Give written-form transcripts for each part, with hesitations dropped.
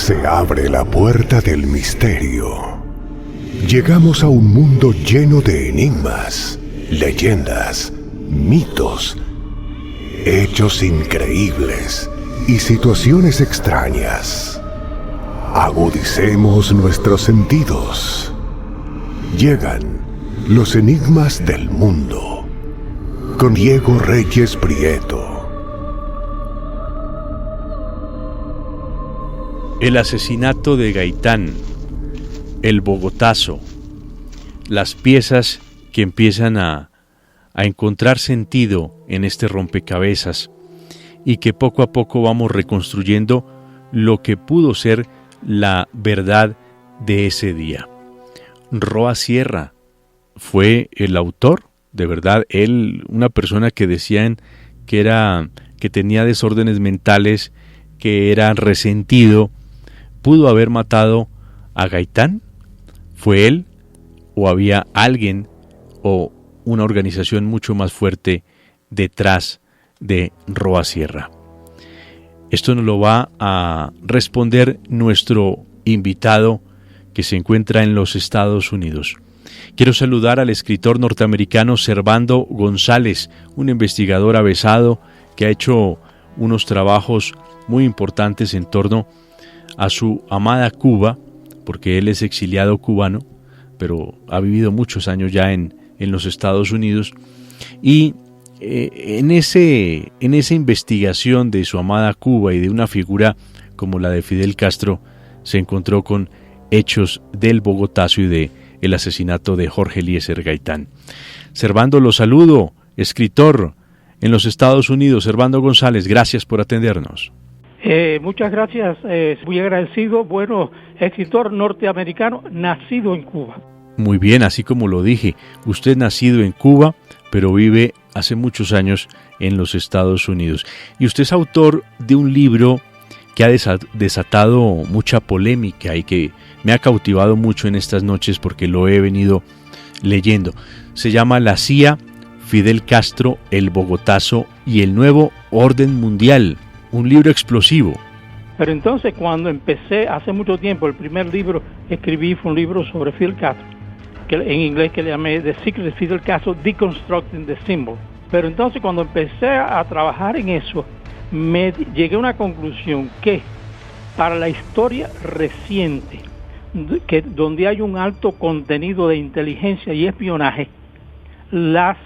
Se abre la puerta del misterio. Llegamos a un mundo lleno de enigmas, leyendas, mitos, hechos increíbles y situaciones extrañas. Agudicemos nuestros sentidos. Llegan los enigmas del mundo con Diego Reyes Prieto. El asesinato de Gaitán, el Bogotazo, las piezas que empiezan a encontrar sentido en este rompecabezas y que poco a poco vamos reconstruyendo lo que pudo ser la verdad de ese día. Roa Sierra fue el autor, de verdad, él, una persona que decían que tenía desórdenes mentales, que era resentido, ¿pudo haber matado a Gaitán? ¿Fue él o había alguien o una organización mucho más fuerte detrás de Roa Sierra? Esto nos lo va a responder nuestro invitado que se encuentra en los Estados Unidos. Quiero saludar al escritor norteamericano Servando González, un investigador avesado que ha hecho unos trabajos muy importantes en torno a su amada Cuba, porque él es exiliado cubano, pero ha vivido muchos años ya en los Estados Unidos, y en esa investigación de su amada Cuba y de una figura como la de Fidel Castro, se encontró con hechos del Bogotazo y de el asesinato de Jorge Eliezer Gaitán. Servando, lo saludo, escritor en los Estados Unidos, Servando González, gracias por atendernos. Muchas gracias, muy agradecido. Bueno, escritor norteamericano, nacido en Cuba. Muy bien, así como lo dije, usted nacido en Cuba, pero vive hace muchos años en los Estados Unidos. Y usted es autor de un libro que ha desatado mucha polémica y que me ha cautivado mucho en estas noches porque lo he venido leyendo. Se llama La CIA, Fidel Castro, el Bogotazo y el nuevo orden mundial. Un libro explosivo. Pero entonces cuando empecé, hace mucho tiempo, el primer libro que escribí fue un libro sobre Fidel Castro, que en inglés que le llamé The Secret of Fidel Castro, Deconstructing the Symbol. Pero entonces cuando empecé a trabajar en eso, llegué a una conclusión que para la historia reciente, donde hay un alto contenido de inteligencia y espionaje, las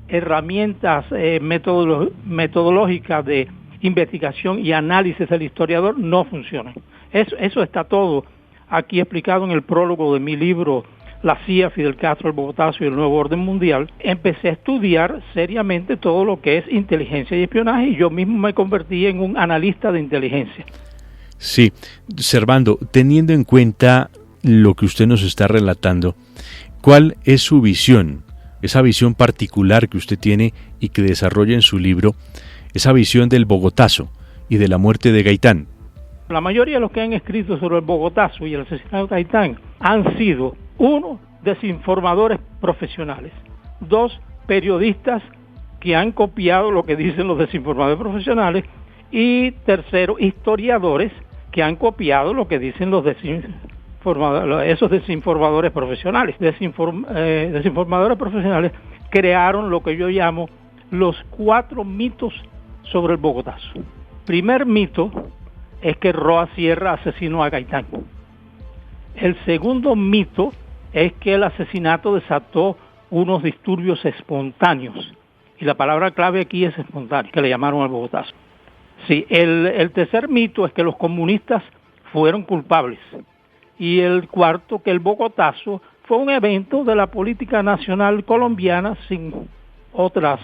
herramientas metodológicas de investigación y análisis del historiador no funcionan. Eso está todo aquí explicado en el prólogo de mi libro La CIA, Fidel Castro, el Bogotazo y el nuevo orden mundial. Empecé a estudiar seriamente todo lo que es inteligencia y espionaje y yo mismo me convertí en un analista de inteligencia. Sí, Servando, teniendo en cuenta lo que usted nos está relatando, ¿cuál es su visión? Esa visión particular que usted tiene y que desarrolla en su libro, esa visión del Bogotazo y de la muerte de Gaitán. La mayoría de los que han escrito sobre el Bogotazo y el asesinato de Gaitán han sido, uno, desinformadores profesionales, dos, periodistas que han copiado lo que dicen los desinformadores profesionales, y tercero, historiadores que han copiado lo que dicen los esos desinformadores profesionales. Desinformadores profesionales crearon lo que yo llamo los 4 mitos sobre el Bogotazo. Primer mito es que Roa Sierra asesinó a Gaitán. El segundo mito es que el asesinato desató unos disturbios espontáneos. Y la palabra clave aquí es espontáneo, que le llamaron al Bogotazo. Sí, el tercer mito es que los comunistas fueron culpables. Y el cuarto, que el Bogotazo fue un evento de la política nacional colombiana sin otras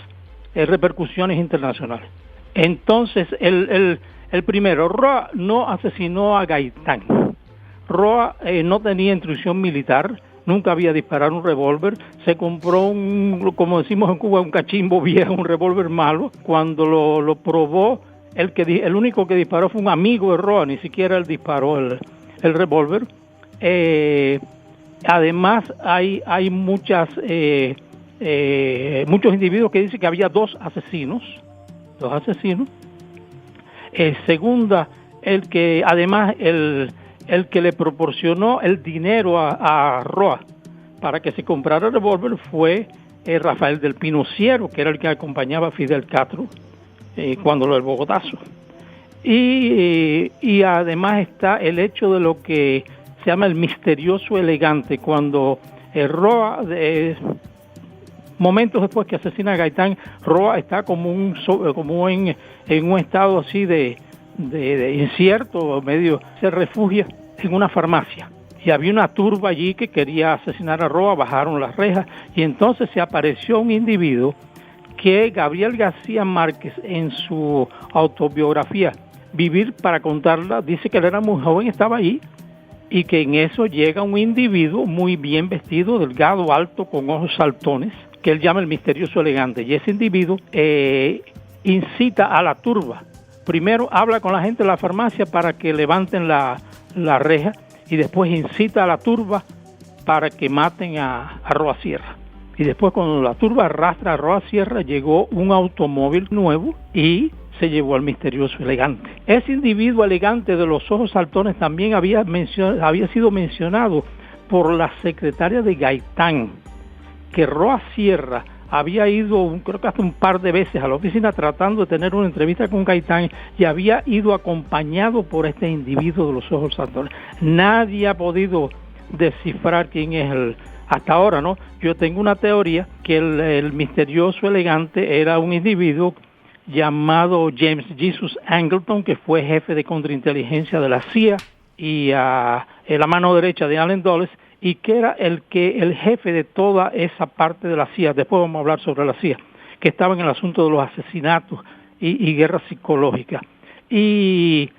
repercusiones internacionales. Entonces, el primero, Roa no asesinó a Gaitán. Roa no tenía instrucción militar, nunca había disparado un revólver, se compró como decimos en Cuba, un cachimbo viejo, un revólver malo. Cuando lo probó, el único que disparó fue un amigo de Roa, ni siquiera él disparó el revólver. Además, hay muchos individuos que dicen que había dos asesinos. Segunda, el que además el que le proporcionó el dinero a Roa para que se comprara el revólver fue Rafael del Pino Ciero, que era el que acompañaba a Fidel Castro cuando lo del Bogotazo. Y además está el hecho de lo que se llama el misterioso elegante, cuando Roa, momentos después que asesina a Gaitán, Roa está como en un estado así de incierto, medio, se refugia en una farmacia. Y había una turba allí que quería asesinar a Roa, bajaron las rejas, y entonces se apareció un individuo que Gabriel García Márquez, en su autobiografía Vivir para contarla, dice que él era muy joven, estaba ahí, y que en eso llega un individuo muy bien vestido, delgado, alto, con ojos saltones, que él llama el misterioso elegante, y ese individuo incita a la turba. Primero habla con la gente de la farmacia para que levanten la reja, y después incita a la turba para que maten a Roa Sierra. Y después, cuando la turba arrastra a Roa Sierra, llegó un automóvil nuevo y se llevó al misterioso elegante. Ese individuo elegante de los ojos saltones también había sido mencionado por la secretaria de Gaitán, que Roa Sierra había ido, creo que hasta un par de veces a la oficina tratando de tener una entrevista con Gaitán, y había ido acompañado por este individuo de los ojos saltones. Nadie ha podido descifrar quién es hasta ahora, ¿no? Yo tengo una teoría que el misterioso elegante era un individuo llamado James Jesus Angleton, que fue jefe de contrainteligencia de la CIA y la mano derecha de Allen Dulles, y que era el jefe de toda esa parte de la CIA. Después vamos a hablar sobre la CIA, que estaba en el asunto de los asesinatos y guerra psicológica. Y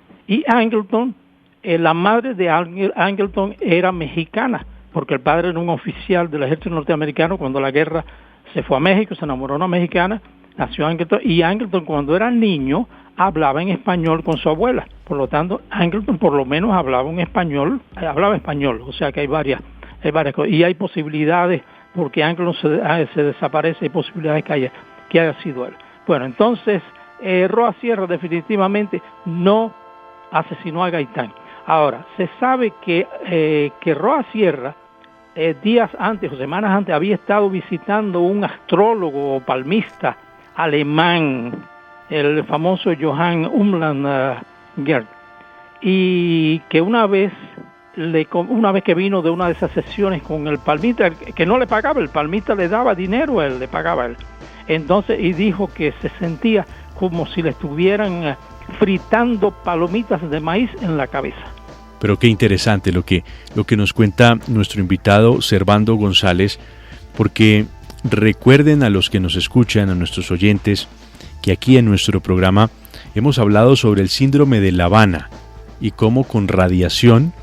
Angleton, la madre de Angleton era mexicana, porque el padre era un oficial del ejército norteamericano. Cuando la guerra se fue a México, se enamoró de una mexicana, nació Angleton, y Angleton, cuando era niño, hablaba en español con su abuela. Por lo tanto, Angleton por lo menos hablaba español, o sea que hay varias cosas. Y hay posibilidades, porque Angleton se desaparece, hay posibilidades que haya sido él. Bueno, entonces, Roa Sierra definitivamente no asesinó a Gaitán. Ahora, se sabe que Roa Sierra, días antes o semanas antes, había estado visitando un astrólogo o palmista alemán, el famoso Johann Umland-Gerd, y que una vez que vino de una de esas sesiones con el palmista, que no le pagaba, el palmista le daba dinero, él le pagaba a él. Entonces, y dijo que se sentía como si le estuvieran fritando palomitas de maíz en la cabeza. Pero qué interesante lo que nos cuenta nuestro invitado Servando González, porque recuerden a los que nos escuchan, a nuestros oyentes, que aquí en nuestro programa hemos hablado sobre el síndrome de La Habana y cómo con radiación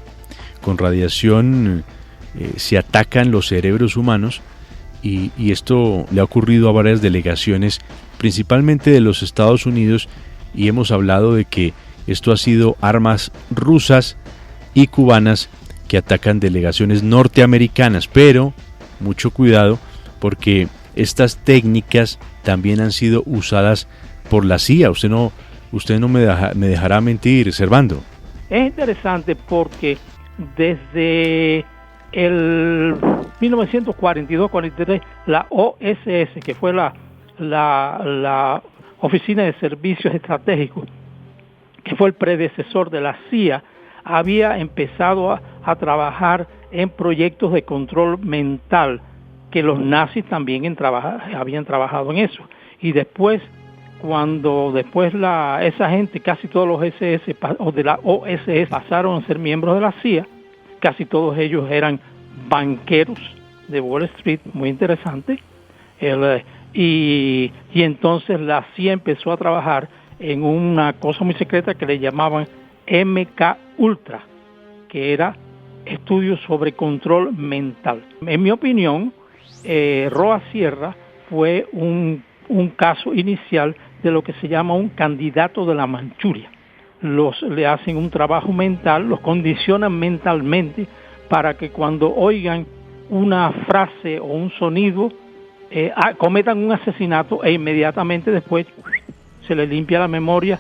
se atacan los cerebros humanos, y esto le ha ocurrido a varias delegaciones, principalmente de los Estados Unidos, y hemos hablado de que esto ha sido armas rusas y cubanas que atacan delegaciones norteamericanas, pero mucho cuidado, porque estas técnicas también han sido usadas por la CIA. Usted no me dejará mentir, Servando. Es interesante porque desde el 1942-43 la OSS, que fue la Oficina de Servicios Estratégicos, que fue el predecesor de la CIA, había empezado a trabajar en proyectos de control mental, que los nazis también habían trabajado en eso. Y después, esa gente, casi todos los SS o de la OSS pasaron a ser miembros de la CIA, casi todos ellos eran banqueros de Wall Street, muy interesante. Y entonces la CIA empezó a trabajar en una cosa muy secreta que le llamaban MK Ultra, que era estudios sobre control mental. En mi opinión, Roa Sierra fue un caso inicial de lo que se llama un candidato de la Manchuria. Le hacen un trabajo mental, los condicionan mentalmente para que cuando oigan una frase o un sonido, cometan un asesinato, e inmediatamente después se les limpia la memoria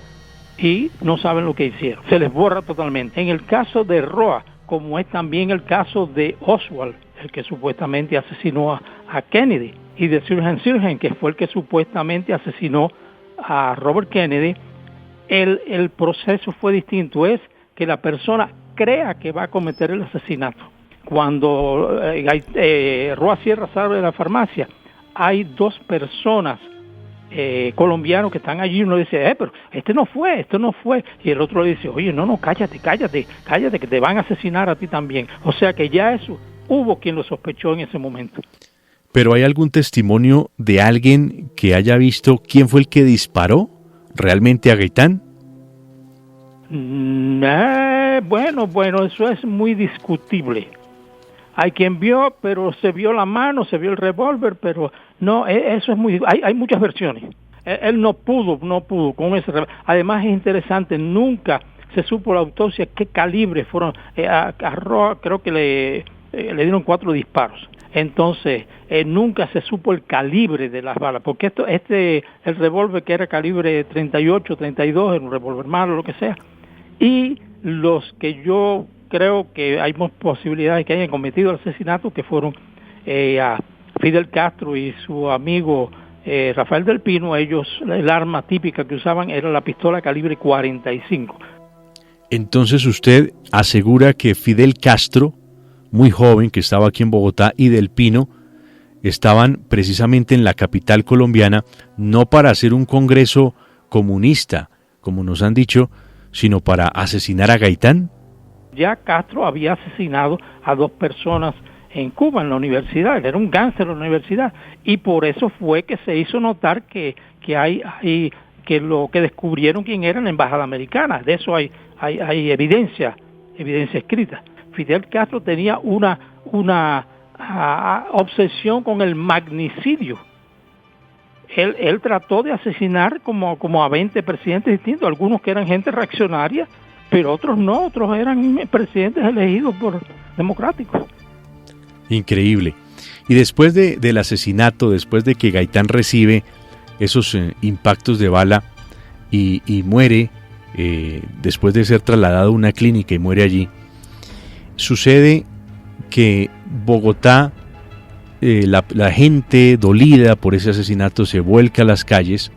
y no saben lo que hicieron. Se les borra totalmente. En el caso de Roa, como es también el caso de Oswald, el que supuestamente asesinó a Kennedy, y de Sirhan, que fue el que supuestamente asesinó a Robert Kennedy, el proceso fue distinto. Es que la persona crea que va a cometer el asesinato. Cuando Roa Sierra sale de la farmacia, hay dos personas colombianos que están allí. Uno dice, pero este no fue, y el otro le dice, oye, no, cállate, que te van a asesinar a ti también. O sea que ya eso, hubo quien lo sospechó en ese momento. ¿Pero hay algún testimonio de alguien que haya visto quién fue el que disparó realmente a Gaitán? Bueno, eso es muy discutible. Hay quien vio, pero se vio la mano, se vio el revólver, pero no, eso es muy... Hay muchas versiones. Él no pudo con ese revólver. Además es interesante, nunca se supo la autopsia qué calibre fueron. A Roa creo que le dieron 4 disparos. Entonces, nunca se supo el calibre de las balas, porque el revólver que era calibre 38, 32, era un revólver malo, lo que sea, y los que yo creo que hay posibilidades de que hayan cometido el asesinato, que fueron a Fidel Castro y su amigo Rafael del Pino. Ellos, el arma típica que usaban era la pistola calibre 45. Entonces usted asegura que Fidel Castro, muy joven, que estaba aquí en Bogotá, y Del Pino estaban precisamente en la capital colombiana, no para hacer un congreso comunista, como nos han dicho, sino para asesinar a Gaitán. Ya Castro había asesinado a 2 personas en Cuba, en la universidad. Él era un gángster en la universidad, y por eso fue que se hizo notar que descubrieron quién era en la embajada americana. De eso hay evidencia escrita. Fidel Castro tenía una obsesión con el magnicidio. Él trató de asesinar como a 20 presidentes distintos, algunos que eran gente reaccionaria, pero otros no, otros eran presidentes elegidos por democráticos. Increíble. Y después del asesinato, después de que Gaitán recibe esos impactos de bala y muere, después de ser trasladado a una clínica y muere allí, sucede que Bogotá, la gente dolida por ese asesinato se vuelca a las calles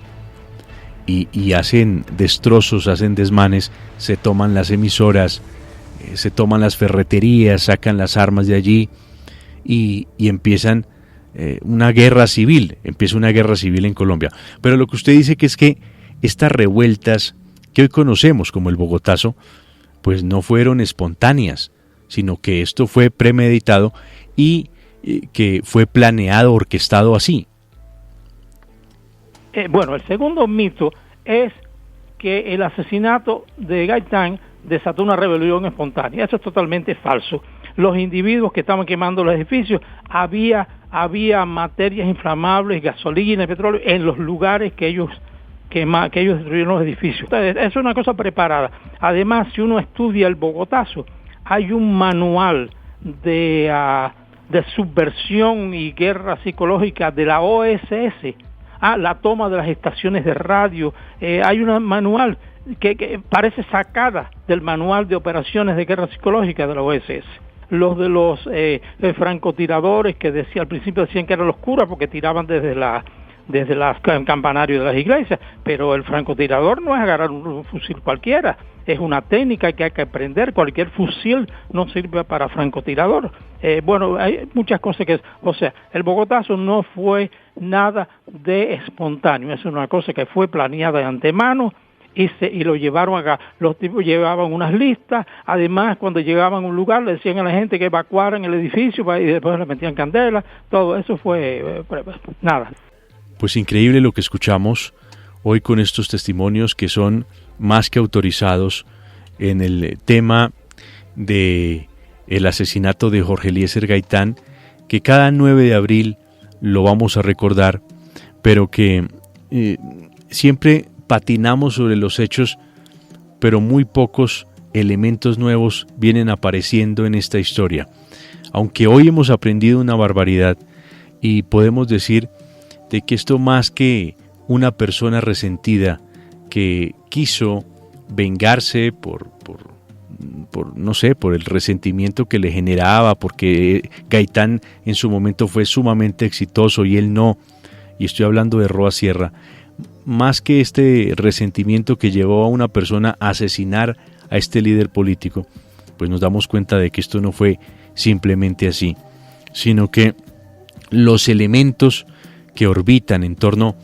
y hacen destrozos, hacen desmanes, se toman las emisoras, se toman las ferreterías, sacan las armas de allí y empiezan una guerra civil, en Colombia. Pero lo que usted dice que es que estas revueltas que hoy conocemos como el Bogotazo, pues no fueron espontáneas, sino que esto fue premeditado y que fue planeado, orquestado así. Bueno, el segundo mito es que el asesinato de Gaitán desató una rebelión espontánea. Eso es totalmente falso. Los individuos que estaban quemando los edificios, había materias inflamables, gasolina, petróleo en los lugares que ellos destruyeron los edificios. Entonces, eso es una cosa preparada. Además, si uno estudia el Bogotazo, hay un manual de subversión y guerra psicológica de la OSS, la toma de las estaciones de radio. Hay un manual que parece sacada del manual de operaciones de guerra psicológica de la OSS. Los de los francotiradores que al principio decían que eran los curas porque tiraban desde el campanario de las iglesias, pero el francotirador no es agarrar un fusil cualquiera, es una técnica que hay que aprender. Cualquier fusil no sirve para francotirador. Bueno, hay muchas cosas o sea, el Bogotazo no fue nada de espontáneo, es una cosa que fue planeada de antemano y lo llevaron acá. Los tipos llevaban unas listas, además cuando llegaban a un lugar le decían a la gente que evacuaran el edificio y después le metían candela. Todo eso fue nada. Pues increíble lo que escuchamos hoy con estos testimonios que son más que autorizados en el tema de el asesinato de Jorge Eliezer Gaitán, que cada 9 de abril lo vamos a recordar, pero que siempre patinamos sobre los hechos, pero muy pocos elementos nuevos vienen apareciendo en esta historia. Aunque hoy hemos aprendido una barbaridad y podemos decir de que esto más que una persona resentida que quiso vengarse, no sé, por el resentimiento que le generaba, porque Gaitán en su momento fue sumamente exitoso y él no, y estoy hablando de Roa Sierra, más que este resentimiento que llevó a una persona a asesinar a este líder político, pues nos damos cuenta de que esto no fue simplemente así, sino que los elementos que orbitan en torno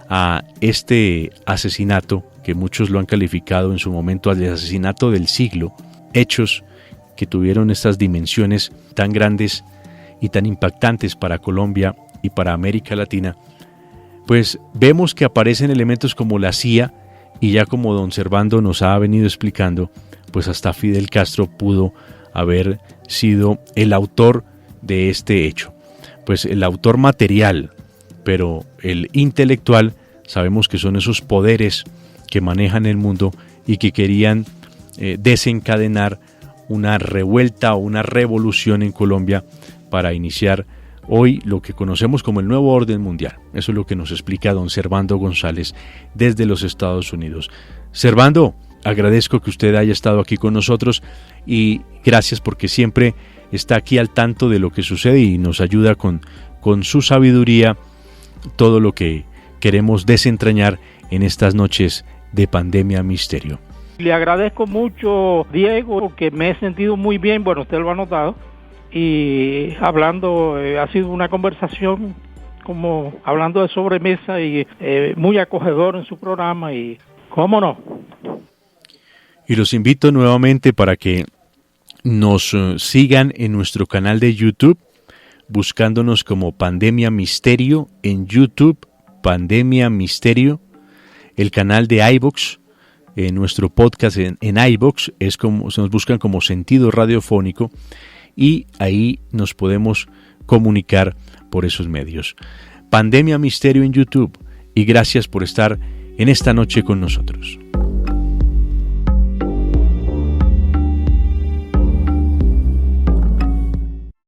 a este asesinato, que muchos lo han calificado en su momento al asesinato del siglo, hechos que tuvieron estas dimensiones tan grandes y tan impactantes para Colombia y para América Latina, pues vemos que aparecen elementos como la CIA, y ya como don Servando nos ha venido explicando, pues hasta Fidel Castro pudo haber sido el autor de este hecho. Pues el autor material, pero el intelectual, sabemos que son esos poderes que manejan el mundo y que querían desencadenar una revuelta o una revolución en Colombia para iniciar hoy lo que conocemos como el nuevo orden mundial. Eso es lo que nos explica don Servando González desde los Estados Unidos. Servando, agradezco que usted haya estado aquí con nosotros y gracias porque siempre está aquí al tanto de lo que sucede y nos ayuda con su sabiduría todo lo que queremos desentrañar en estas noches de Pandemia Misterio. Le agradezco mucho, Diego, que me he sentido muy bien, bueno, usted lo ha notado, y hablando, ha sido una conversación como hablando de sobremesa y muy acogedor en su programa y cómo no. Y los invito nuevamente para que nos sigan en nuestro canal de YouTube, buscándonos como Pandemia Misterio en YouTube, Pandemia Misterio, el canal de iVoox, nuestro podcast en iVoox, es como nos buscan como Sentido Radiofónico y ahí nos podemos comunicar por esos medios. Pandemia Misterio en YouTube y gracias por estar en esta noche con nosotros.